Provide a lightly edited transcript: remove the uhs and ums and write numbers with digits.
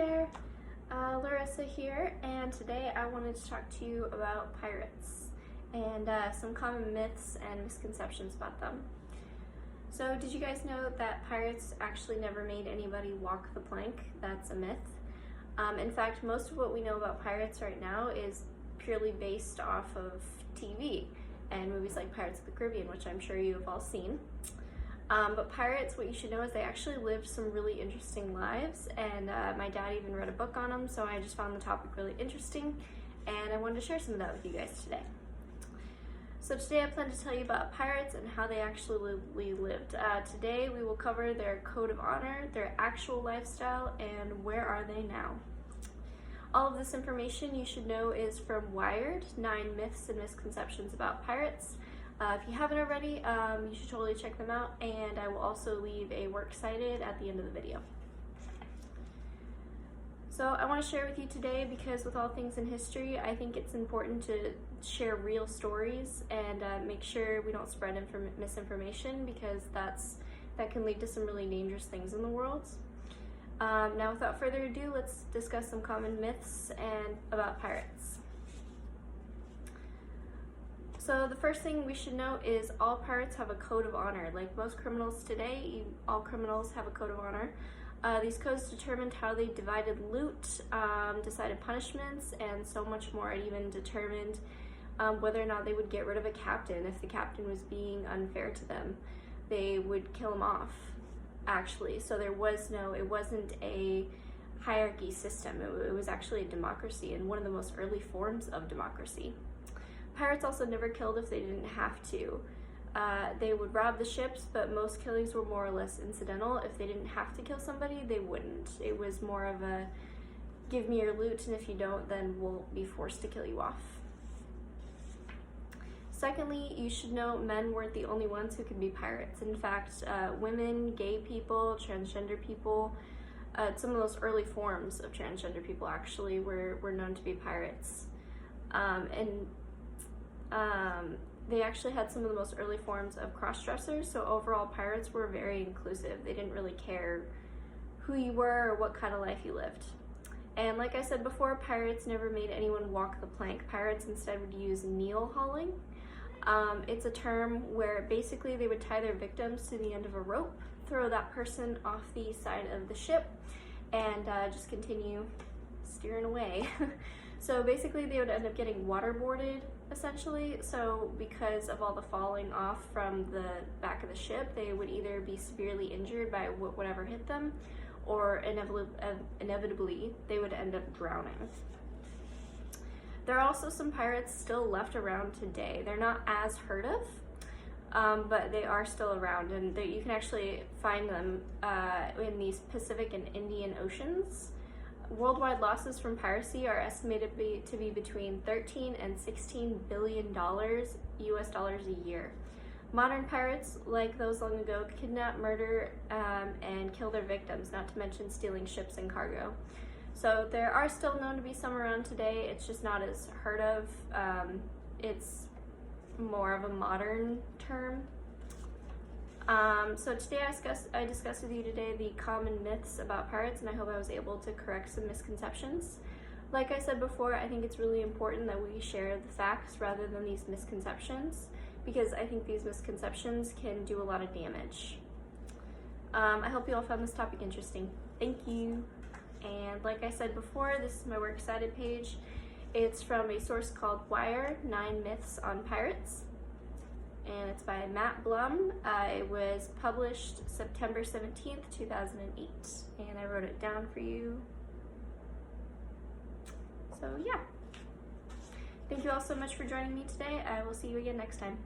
there, Larissa here, and today I wanted to talk to you about pirates and some common myths and misconceptions about them. So did you guys know that pirates actually never made anybody walk the plank? That's a myth. In fact, most of what we know about pirates right now is purely based off of TV and movies like Pirates of the Caribbean, which I'm sure you have all seen. But pirates, what you should know is they actually lived some really interesting lives, and my dad even read a book on them, so I just found the topic really interesting, and I wanted to share some of that with you guys today. So today I plan to tell you about pirates and how they actually lived. Today we will cover their code of honor, their actual lifestyle, and where are they now. All of this information you should know is from Wired, 9 Myths and Misconceptions about Pirates. If you haven't already, you should totally check them out, and I will also leave a works cited at the end of the video. So I want to share with you today because with all things in history, I think it's important to share real stories and make sure we don't spread misinformation, because that can lead to some really dangerous things in the world. Now without further ado, let's discuss some common myths and about pirates. So the first thing we should know is all pirates have a code of honor. Like most criminals today, all criminals have a code of honor. These codes determined how they divided loot, decided punishments, and so much more. It even determined whether or not they would get rid of a captain. If the captain was being unfair to them, they would kill him off, actually. So it wasn't a hierarchy system. It was actually a democracy, and one of the most early forms of democracy. Pirates also never killed if they didn't have to. They would rob the ships, but most killings were more or less incidental. If they didn't have to kill somebody, they wouldn't. It was more of a, give me your loot, and if you don't, then we'll be forced to kill you off. Secondly, you should know men weren't the only ones who could be pirates. In fact, women, gay people, transgender people, some of those early forms of transgender people actually were known to be pirates. They actually had some of the most early forms of cross-dressers, so overall pirates were very inclusive. They didn't really care who you were or what kind of life you lived. And like I said before, pirates never made anyone walk the plank. Pirates instead would use kneel hauling. It's a term where basically they would tie their victims to the end of a rope, throw that person off the side of the ship, and just continue steering away. So basically they would end up getting waterboarded, essentially. So because of all the falling off from the back of the ship, they would either be severely injured by whatever hit them, or inevitably they would end up drowning. There are also some pirates still left around today. They're not as heard of, but they are still around, and you can actually find them in these Pacific and Indian Oceans. Worldwide losses from piracy are estimated to be between $13 and $16 billion US dollars a year. Modern pirates, like those long ago, kidnap, murder, and kill their victims, not to mention stealing ships and cargo. So there are still known to be some around today. It's just not as heard of. It's more of a modern term. So today I discussed with you today the common myths about pirates, and I hope I was able to correct some misconceptions. Like I said before, I think it's really important that we share the facts rather than these misconceptions, because I think these misconceptions can do a lot of damage. I hope you all found this topic interesting. Thank you. And like I said before, this is my works cited page. It's from a source called Wired, 9 Myths on Pirates. And it's by Matt Blum. It was published September 17th, 2008, and I wrote it down for you. So yeah. Thank you all so much for joining me today. I will see you again next time.